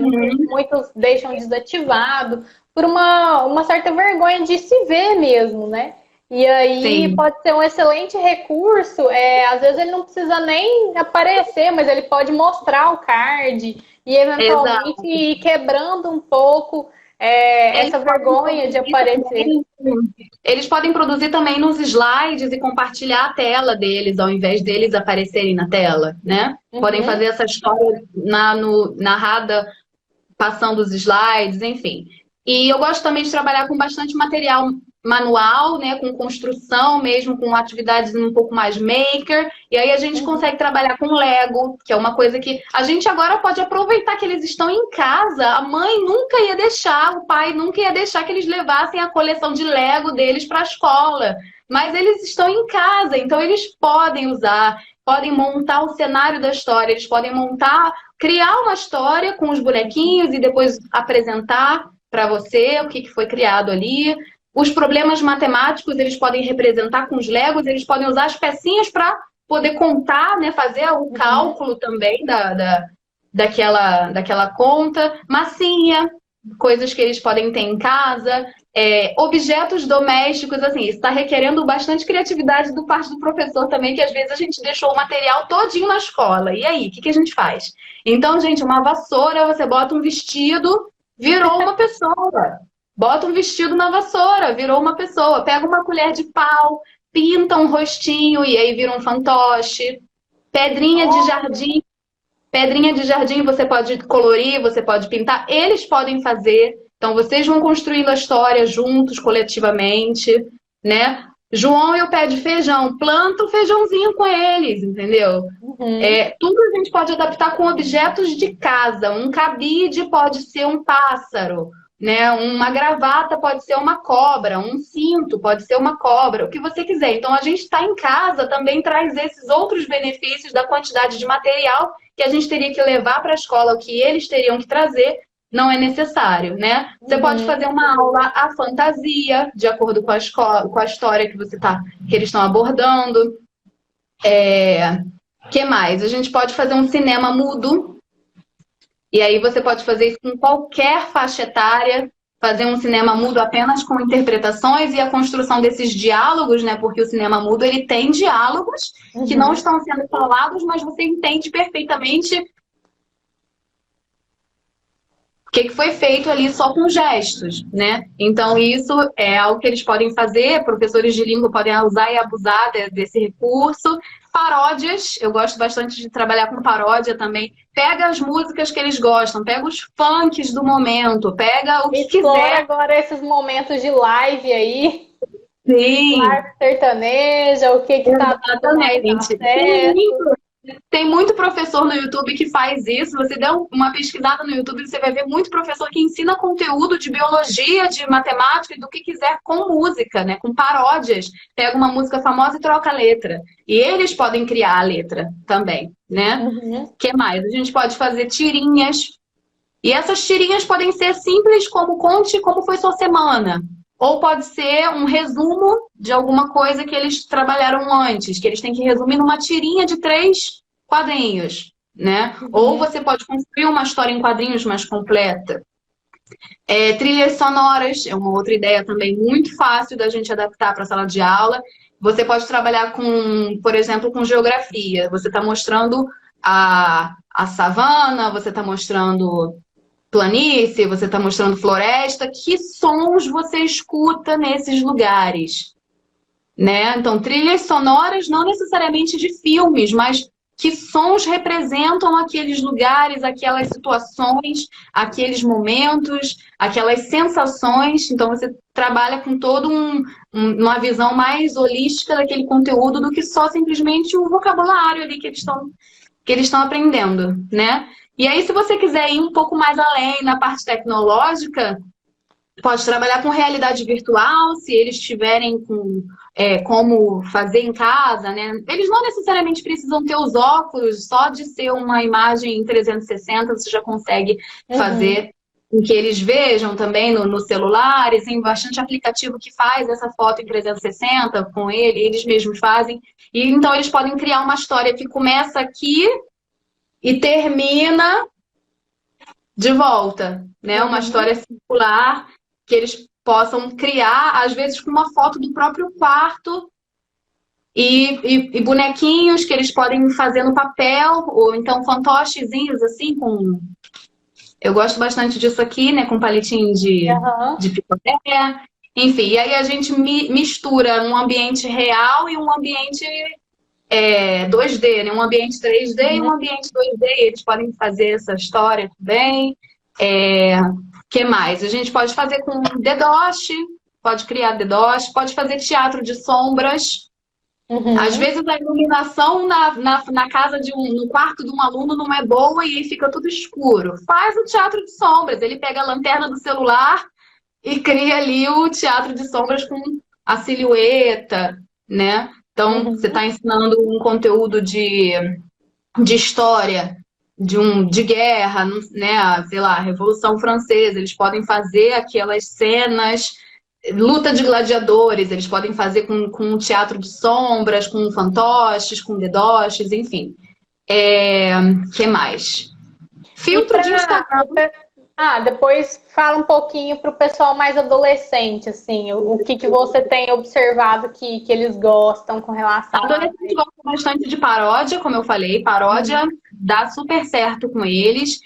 Muitos deixam desativado por uma certa vergonha de se ver mesmo, né? E aí pode ser um excelente recurso. Às vezes ele não precisa nem aparecer, mas ele pode mostrar o card e eventualmente ir quebrando um pouco essa vergonha de aparecer. Eles podem produzir também nos slides e compartilhar a tela deles, ao invés deles aparecerem na tela, né? Podem fazer essa história narrada, passando os slides, enfim. E eu gosto também de trabalhar com bastante material manual, né, com construção mesmo, com atividades um pouco mais maker, e aí a gente consegue trabalhar com Lego, que é uma coisa que a gente agora pode aproveitar que eles estão em casa, a mãe nunca ia deixar, o pai nunca ia deixar que eles levassem a coleção de Lego deles para a escola, mas eles estão em casa, então eles podem usar, podem montar o cenário da história, eles podem criar uma história com os bonequinhos e depois apresentar para você o que foi criado ali. Os problemas matemáticos, eles podem representar com os Legos, eles podem usar as pecinhas para poder contar, né, fazer o cálculo também daquela conta. Massinha, coisas que eles podem ter em casa. Objetos domésticos, assim, isso está requerendo bastante criatividade do parte do professor também, que às vezes a gente deixou o material todinho na escola. E aí, o que a gente faz? Então, gente, uma vassoura, você bota um vestido, virou uma pessoa. Bota um vestido na vassoura, virou uma pessoa. Pega uma colher de pau, pinta um rostinho e aí vira um fantoche. Pedrinha de jardim. Pedrinha de jardim você pode colorir, você pode pintar. Eles podem fazer. Então, vocês vão construindo a história juntos, coletivamente, né? João e o pé de feijão. Planta o feijãozinho com eles, entendeu? Tudo a gente pode adaptar com objetos de casa. Um cabide pode ser um pássaro. Né? Uma gravata pode ser uma cobra, um cinto pode ser uma cobra, o que você quiser. Então, a gente está em casa também traz esses outros benefícios da quantidade de material que a gente teria que levar para a escola, o que eles teriam que trazer, não é necessário, né? Você pode fazer uma aula à fantasia, de acordo com a escola, com a história que eles estão abordando. Que mais? A gente pode fazer um cinema mudo. E aí você pode fazer isso com qualquer faixa etária, fazer um cinema mudo apenas com interpretações e a construção desses diálogos, né? Porque o cinema mudo, ele tem diálogos que não estão sendo falados, mas você entende perfeitamente o que foi feito ali só com gestos, né? Então, isso é algo que eles podem fazer, professores de língua podem usar e abusar desse recurso. Paródias, eu gosto bastante de trabalhar com paródia também. Pega as músicas que eles gostam, pega os funks do momento, pega o que quiser. Agora esses momentos de live aí. Sim. Live sertaneja, o que tá dando mais certo. Tem muito professor no YouTube que faz isso. Você dá uma pesquisada no YouTube, você vai ver muito professor que ensina conteúdo de biologia, de matemática e do que quiser com música, né? Com paródias. Pega uma música famosa e troca a letra. E eles podem criar a letra também, né? O que mais? A gente pode fazer tirinhas. E essas tirinhas podem ser simples, como conte como foi sua semana. Ou pode ser um resumo de alguma coisa que eles trabalharam antes, que eles têm que resumir numa tirinha de 3 quadrinhos, né? Ou você pode construir uma história em quadrinhos mais completa. Trilhas sonoras é uma outra ideia também muito fácil da gente adaptar para a sala de aula. Você pode trabalhar com, por exemplo, com geografia. Você está mostrando a savana, você está mostrando planície, você está mostrando floresta. Que sons você escuta nesses lugares, né? Então, trilhas sonoras não necessariamente de filmes, mas que sons representam aqueles lugares, aquelas situações, aqueles momentos, aquelas sensações. Então, você trabalha com toda uma visão mais holística daquele conteúdo do que só simplesmente o vocabulário ali que eles estão aprendendo, né? E aí, se você quiser ir um pouco mais além na parte tecnológica, pode trabalhar com realidade virtual, se eles tiverem como fazer em casa, né? Eles não necessariamente precisam ter os óculos, só de ser uma imagem em 360 você já consegue fazer com que eles vejam também no celular. E tem bastante aplicativo que faz essa foto em 360 com eles mesmos fazem. E então eles podem criar uma história que começa aqui e termina de volta, né? Uma história circular que eles possam criar, às vezes com uma foto do próprio quarto e bonequinhos que eles podem fazer no papel, ou então fantochezinhos assim, com... Eu gosto bastante disso aqui, né? Com palitinho de picolé. Enfim, e aí a gente mistura um ambiente real e um ambiente 2D, né? Um ambiente 3D e um ambiente 2D. Eles podem fazer essa história também. Que mais? A gente pode fazer com DDoS, pode criar DDoS, pode fazer teatro de sombras. Às vezes a iluminação na casa no quarto de um aluno não é boa e aí fica tudo escuro. Faz o teatro de sombras, ele pega a lanterna do celular e cria ali o teatro de sombras com a silhueta, né? Então, você está ensinando um conteúdo de história, de guerra, né? Sei lá, Revolução Francesa. Eles podem fazer aquelas cenas, luta de gladiadores, eles podem fazer com teatro de sombras, com fantoches, com DDoSes, enfim. Que mais? Filtro de Instagram. Depois fala um pouquinho para o pessoal mais adolescente, assim, o que você tem observado que eles gostam com relação a... Adolescente gosta bastante de paródia, como eu falei, paródia dá super certo com eles.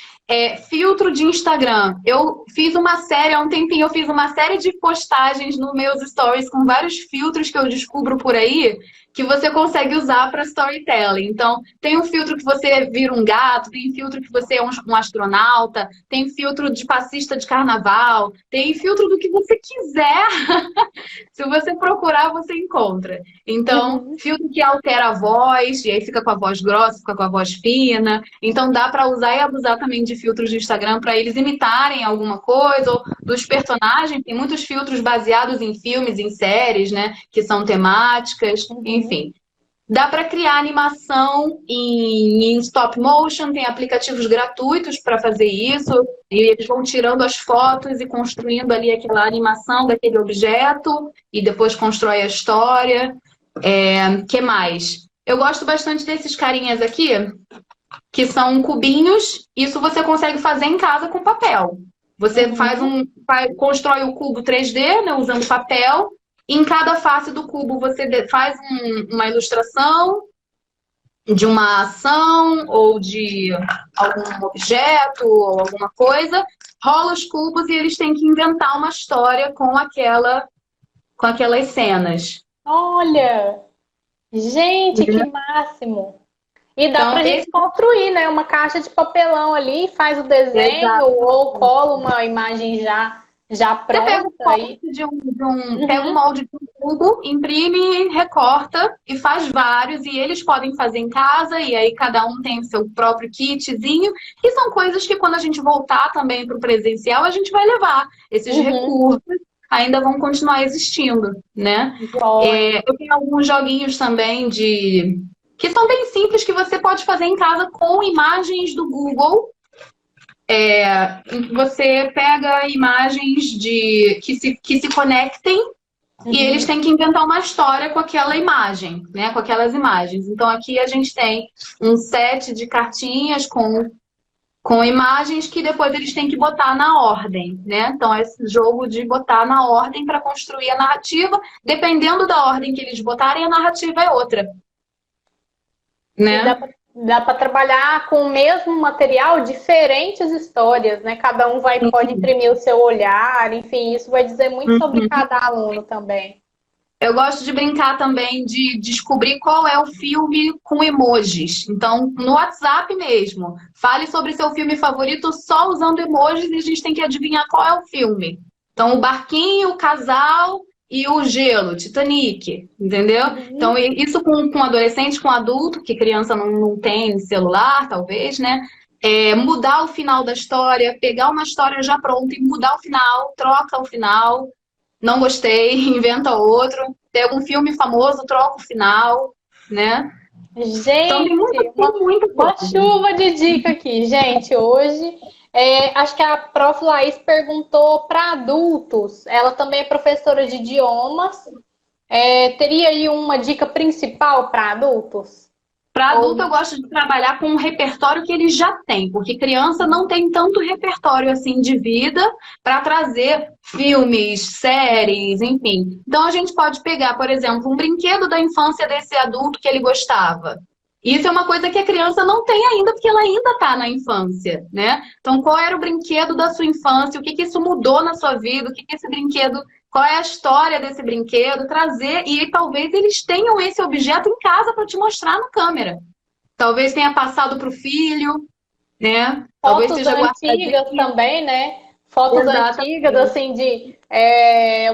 Filtro de Instagram. Eu fiz uma série, há um tempinho, eu fiz uma série de postagens nos meus stories com vários filtros que eu descubro por aí, que você consegue usar para storytelling. Então, tem um filtro que você vira um gato, tem filtro que você é um astronauta, tem filtro de passista de carnaval, tem filtro do que você quiser. Se você procurar, você encontra. Então, filtro que altera a voz, e aí fica com a voz grossa, fica com a voz fina. Então, dá para usar e abusar também de filtros de Instagram para eles imitarem alguma coisa, ou dos personagens. Tem muitos filtros baseados em filmes, em séries, né? Que são temáticas, enfim. Dá para criar animação em stop motion, tem aplicativos gratuitos para fazer isso, e eles vão tirando as fotos e construindo ali aquela animação daquele objeto, e depois constrói a história. Que mais? Eu gosto bastante desses carinhas aqui, que são cubinhos. Isso você consegue fazer em casa com papel. Você constrói o cubo 3D, né, usando papel. Em cada face do cubo você faz uma ilustração de uma ação ou de algum objeto ou alguma coisa, rola os cubos e eles têm que inventar uma história com aquelas cenas. Olha! Gente, que máximo! E dá pra gente construir, né? Uma caixa de papelão ali, faz o desenho ou cola uma imagem já pronta. Pega um molde de um cubo, imprime, recorta e faz vários. E eles podem fazer em casa, e aí cada um tem o seu próprio kitzinho. E são coisas que quando a gente voltar também para o presencial, a gente vai levar. Esses recursos ainda vão continuar existindo, né? Eu tenho alguns joguinhos também que são bem simples, que você pode fazer em casa com imagens do Google. Em que você pega imagens que se conectem e eles têm que inventar uma história com aquela imagem, né? Com aquelas imagens. Então aqui a gente tem um set de cartinhas com imagens que depois eles têm que botar na ordem, né? Então, esse jogo de botar na ordem para construir a narrativa, dependendo da ordem que eles botarem, a narrativa é outra, né? Dá para trabalhar com o mesmo material, diferentes histórias, né? Cada um pode imprimir o seu olhar, enfim, isso vai dizer muito sobre cada aluno também. Eu gosto de brincar também de descobrir qual é o filme com emojis. Então, no WhatsApp mesmo, fale sobre seu filme favorito só usando emojis e a gente tem que adivinhar qual é o filme. Então, o barquinho, o casal e o gelo, Titanic, entendeu? Então, isso com adolescente, com adulto, porque criança não tem celular, talvez, né? Mudar o final da história, pegar uma história já pronta e mudar o final, troca o final. Não gostei, inventa outro. Pega um filme famoso, troca o final, né? Gente, então, uma chuva de dica aqui. Gente, hoje, acho que a prof. Laís perguntou para adultos. Ela também é professora de idiomas. Teria aí uma dica principal para adultos? Para adulto, eu gosto de trabalhar com um repertório que ele já tem, porque criança não tem tanto repertório assim de vida para trazer filmes, séries, enfim. Então a gente pode pegar, por exemplo, um brinquedo da infância desse adulto que ele gostava. Isso é uma coisa que a criança não tem ainda, porque ela ainda está na infância, né? Então, qual era o brinquedo da sua infância? O que isso mudou na sua vida? O que esse brinquedo... Qual é a história desse brinquedo? Trazer, e talvez eles tenham esse objeto em casa para te mostrar na câmera. Talvez tenha passado para o filho, né? Talvez Fotos seja antigas também, né? Fotos antigas, assim,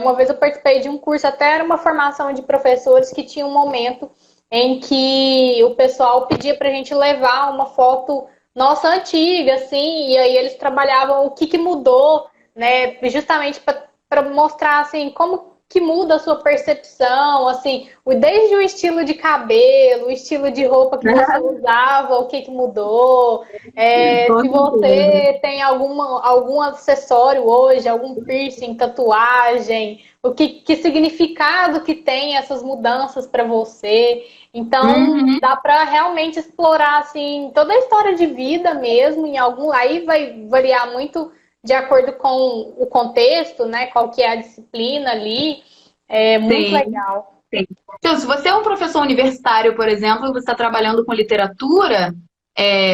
uma vez eu participei de um curso, até era uma formação de professores que tinha um momento em que o pessoal pedia pra gente levar uma foto nossa antiga, assim, e aí eles trabalhavam o que mudou, né? Justamente para mostrar, assim, como que muda a sua percepção, assim, desde o estilo de cabelo, o estilo de roupa que você usava, o que mudou, se você tem algum acessório hoje, algum piercing, tatuagem, o que significado que tem essas mudanças para você. Então, dá para realmente explorar, assim, toda a história de vida mesmo, aí vai variar muito de acordo com o contexto, né? Qual que é a disciplina ali. É muito legal. Sim. Então, se você é um professor universitário, por exemplo, e você está trabalhando com literatura,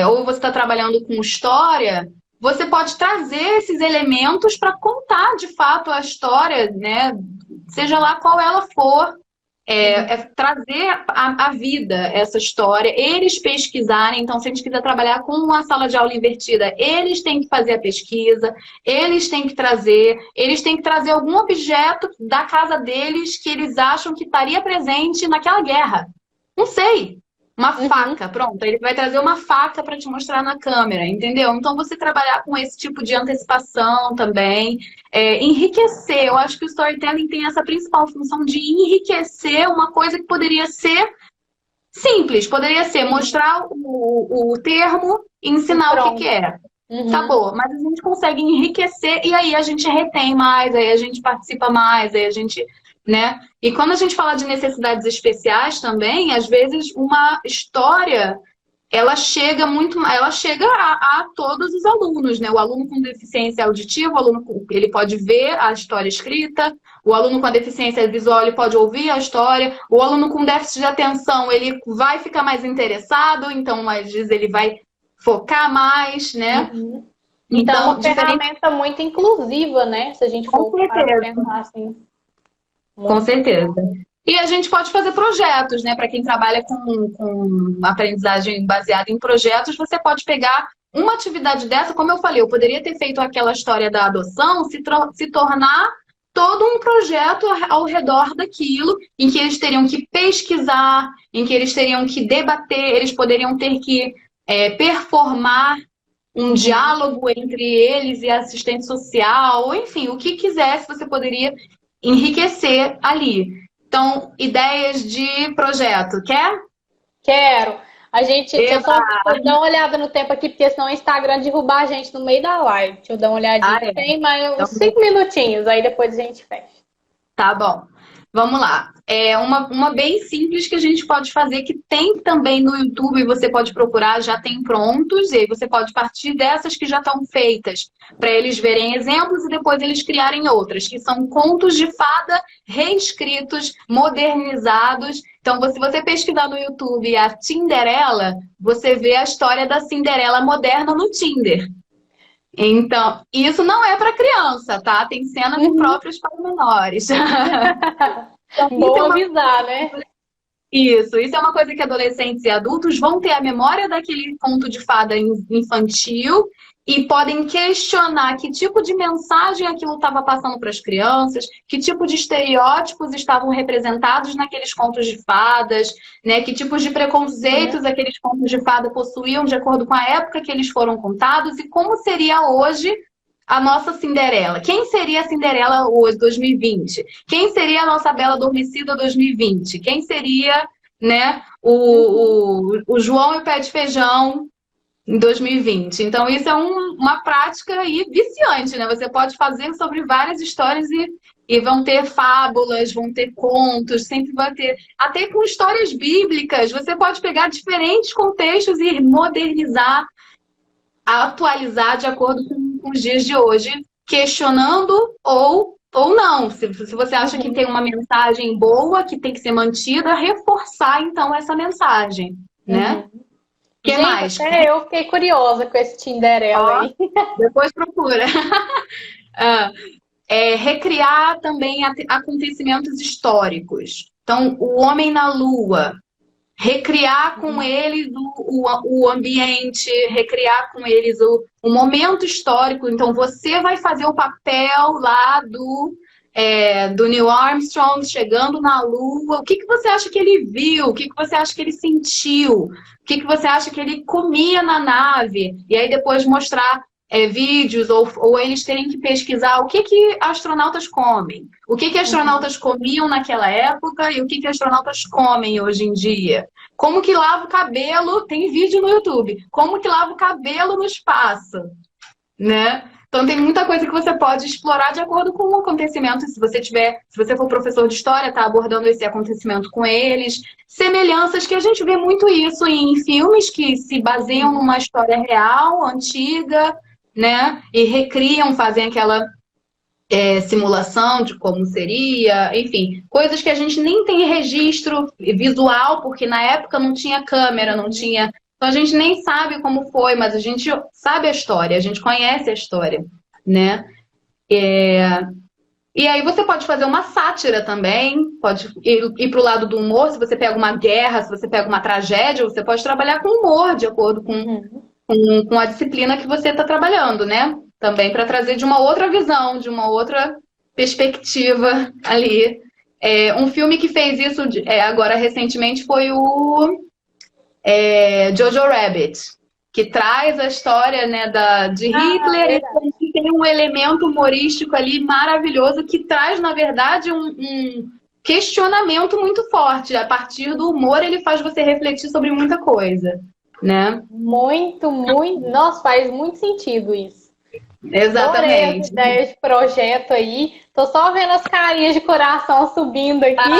ou você está trabalhando com história, você pode trazer esses elementos para contar, de fato, a história, né? Seja lá qual ela for. Trazer a vida, essa história, eles pesquisarem. Então, se a gente quiser trabalhar com uma sala de aula invertida, eles têm que fazer a pesquisa, eles têm que trazer algum objeto da casa deles que eles acham que estaria presente naquela guerra. Não sei. Uma faca, pronto. Ele vai trazer uma faca para te mostrar na câmera, entendeu? Então, você trabalhar com esse tipo de antecipação também, enriquecer. Eu acho que o storytelling tem essa principal função de enriquecer uma coisa que poderia ser simples. Poderia ser mostrar o termo e ensinar o que é. Acabou. Mas a gente consegue enriquecer e aí a gente retém mais, aí a gente participa mais, aí a gente... né? E quando a gente fala de necessidades especiais também, às vezes uma história, ela chega a todos os alunos, né? O aluno com deficiência auditiva, ele pode ver a história escrita, o aluno com a deficiência visual, ele pode ouvir a história, o aluno com déficit de atenção, ele vai ficar mais interessado, então às vezes ele vai focar mais, né? Então é uma ferramenta muito inclusiva, né? Se a gente for pensar assim. Com certeza. E a gente pode fazer projetos, né? Para quem trabalha com aprendizagem baseada em projetos, você pode pegar uma atividade dessa, como eu falei, eu poderia ter feito aquela história da adoção, se tornar todo um projeto ao redor daquilo, em que eles teriam que pesquisar, em que eles teriam que debater, eles poderiam ter que performar um diálogo entre eles e a assistente social, ou enfim, o que quisesse, você poderia enriquecer ali. Então, ideias de projeto. Quer? Quero. A gente... Deixa eu só dar uma olhada no tempo aqui, porque senão o Instagram derrubar a gente no meio da live. Deixa eu dar uma olhadinha. Tem mais uns 5 minutinhos, aí depois a gente fecha. Tá bom. Vamos lá. É uma bem simples que a gente pode fazer, que tem também no YouTube, você pode procurar, já tem prontos, e aí você pode partir dessas que já estão feitas, para eles verem exemplos e depois eles criarem outras, que são contos de fada reescritos, modernizados. Então, se você pesquisar no YouTube a Tinderela, você vê a história da Cinderela moderna no Tinder. Então, isso não é para criança, tá? Tem cenas próprias para menores. Bom avisar, né? Isso é uma coisa que adolescentes e adultos vão ter a memória daquele conto de fada infantil e podem questionar que tipo de mensagem aquilo estava passando para as crianças, que tipo de estereótipos estavam representados naqueles contos de fadas, né? Que tipos de preconceitos aqueles contos de fada possuíam de acordo com a época que eles foram contados e como seria hoje a nossa Cinderela. Quem seria a Cinderela hoje, 2020? Quem seria a nossa Bela Adormecida 2020? Quem seria, né, o João e o Pé de Feijão em 2020? Então, isso é uma prática aí viciante, né? Você pode fazer sobre várias histórias e vão ter fábulas, vão ter contos, sempre vai ter. Até com histórias bíblicas, você pode pegar diferentes contextos e modernizar, atualizar de acordo com os dias de hoje, questionando ou não. Se você acha que tem uma mensagem boa, que tem que ser mantida, reforçar então essa mensagem, né? O que mais? Eu fiquei curiosa com esse Tinderela aí. Depois procura. Recriar também acontecimentos históricos. Então, o Homem na Lua. Recriar com eles o ambiente, recriar com eles o momento histórico. Então, você vai fazer o papel lá do Neil Armstrong chegando na Lua. O que você acha que ele viu? O que você acha que ele sentiu? O que você acha que ele comia na nave? E aí depois mostrar vídeos ou eles terem que pesquisar o que astronautas comem. O que astronautas comiam naquela época e o que astronautas comem hoje em dia. Como que lava o cabelo, tem vídeo no YouTube. Como que lava o cabelo no espaço, né? Então tem muita coisa que você pode explorar de acordo com o acontecimento. Se você for professor de história, tá abordando esse acontecimento com eles. Semelhanças que a gente vê muito isso em filmes que se baseiam numa história real, antiga, né? E recriam, fazem aquela simulação de como seria, enfim, coisas que a gente nem tem registro visual, porque na época não tinha câmera, não tinha. Então a gente nem sabe como foi, mas a gente sabe a história, a gente conhece a história, né? E aí você pode fazer uma sátira também, pode ir para o lado do humor. Se você pega uma guerra, se você pega uma tragédia, você pode trabalhar com humor, de acordo com a disciplina que você está trabalhando, né? Também para trazer de uma outra visão, de uma outra perspectiva ali. Um filme que fez isso agora recentemente foi o Jojo Rabbit, que traz a história, né, de Hitler e tem um elemento humorístico ali maravilhoso que traz, na verdade, um questionamento muito forte. A partir do humor, ele faz você refletir sobre muita coisa, né? Muito. Nossa, faz muito sentido isso. Exatamente. Adorei essa ideia de projeto aí. Tô só vendo as carinhas de coração subindo aqui.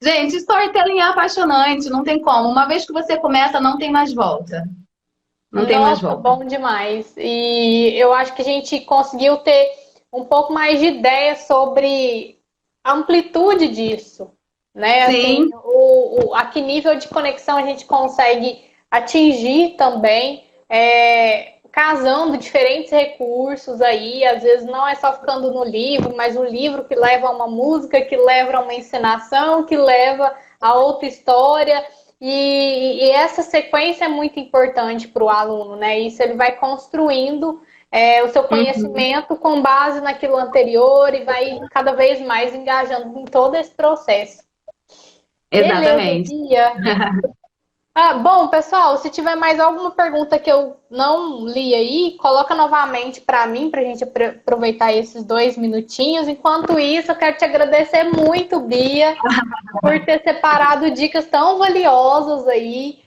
Gente, storytelling é apaixonante, não tem como. Uma vez que você começa, não tem mais volta. Não tem mais volta. Bom demais. E eu acho que a gente conseguiu ter um pouco mais de ideia sobre a amplitude disso, né? Sim. Assim, a que nível de conexão a gente consegue atingir também, casando diferentes recursos aí. Às vezes não é só ficando no livro, mas um livro que leva a uma música, que leva a uma encenação, que leva a outra história. E essa sequência é muito importante para o aluno, né? Isso ele vai construindo o seu conhecimento com base naquilo anterior e vai cada vez mais engajando em todo esse processo. Exatamente. Bom, pessoal, se tiver mais alguma pergunta que eu não li aí, coloca novamente para mim, para a gente aproveitar esses 2 minutinhos. Enquanto isso, eu quero te agradecer muito, Bia, por ter separado dicas tão valiosas aí,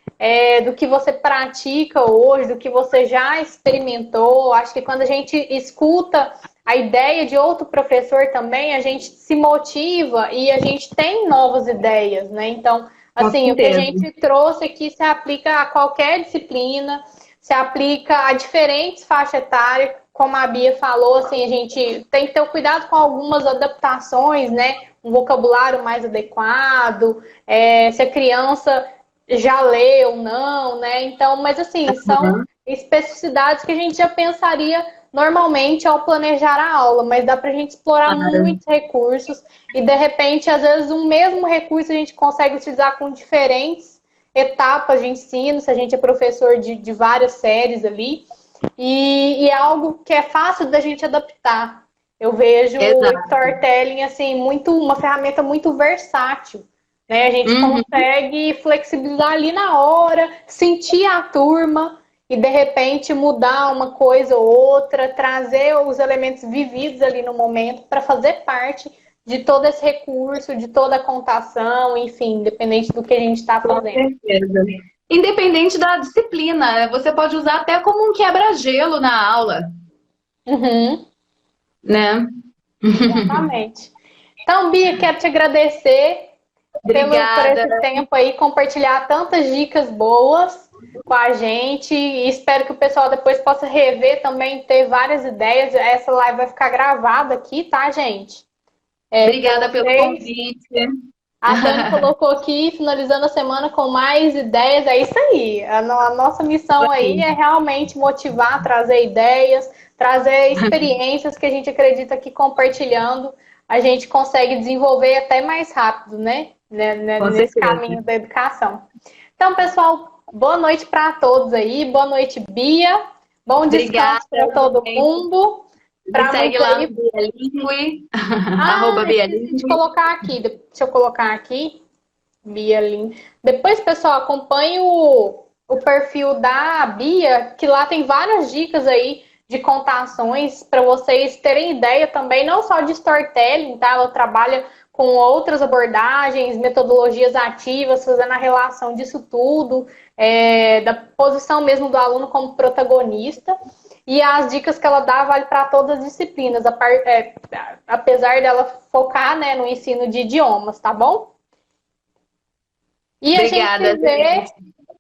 do que você pratica hoje, do que você já experimentou. Acho que quando a gente escuta a ideia de outro professor também, a gente se motiva e a gente tem novas ideias, né? Então, assim, o que a gente trouxe aqui se aplica a qualquer disciplina, se aplica a diferentes faixas etárias, como a Bia falou, assim, a gente tem que ter cuidado com algumas adaptações, né? Um vocabulário mais adequado, se a criança já lê ou não, né? Então, mas assim, são especificidades que a gente já pensaria normalmente ao planejar a aula, mas dá para a gente explorar muitos recursos e de repente, às vezes, um mesmo recurso a gente consegue utilizar com diferentes etapas de ensino, se a gente é professor de várias séries ali, e é algo que é fácil da gente adaptar. Eu vejo o storytelling assim, uma ferramenta muito versátil. Né? A gente consegue flexibilizar ali na hora, sentir a turma e de repente mudar uma coisa ou outra, trazer os elementos vividos ali no momento para fazer parte de todo esse recurso, de toda a contação, enfim, independente do que a gente está fazendo. Com certeza. Independente da disciplina, você pode usar até como um quebra-gelo na aula. Né? Exatamente. Então, Bia, quero te agradecer por esse tempo aí, compartilhar tantas dicas boas com a gente e espero que o pessoal depois possa rever também, ter várias ideias. Essa live vai ficar gravada aqui, tá, gente? Obrigada pelo convite. A Dani colocou aqui, finalizando a semana com mais ideias. É isso aí. A nossa missão aí é realmente motivar, trazer ideias, trazer experiências que a gente acredita que compartilhando a gente consegue desenvolver até mais rápido, né? Nesse caminho da educação. Então, pessoal, boa noite para todos aí. Boa noite, Bia. Bom descanso para todo mundo. Me segue lá no Bialingue. Deixa eu colocar aqui. Bialingue. Depois, pessoal, acompanhe o perfil da Bia, que lá tem várias dicas aí de contações para vocês terem ideia também, não só de storytelling, tá? Ela trabalha com outras abordagens, metodologias ativas, fazendo a relação disso tudo, da posição mesmo do aluno como protagonista. E as dicas que ela dá vale para todas as disciplinas, apesar dela focar, né, no ensino de idiomas, tá bom? E obrigada,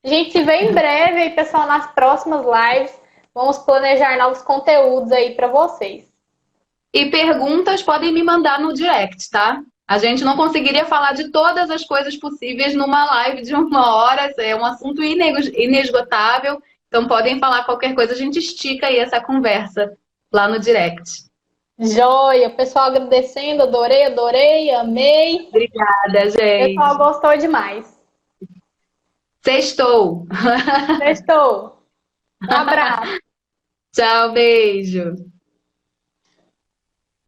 a gente se vê em breve aí, pessoal, nas próximas lives. Vamos planejar novos conteúdos aí para vocês. E perguntas podem me mandar no direct, tá? A gente não conseguiria falar de todas as coisas possíveis numa live de 1 hora. É um assunto inesgotável. Então podem falar qualquer coisa. A gente estica aí essa conversa lá no direct. Joia! O pessoal agradecendo. Adorei, amei. Obrigada, gente. O pessoal gostou demais. Sextou. Um abraço. Tchau, beijo.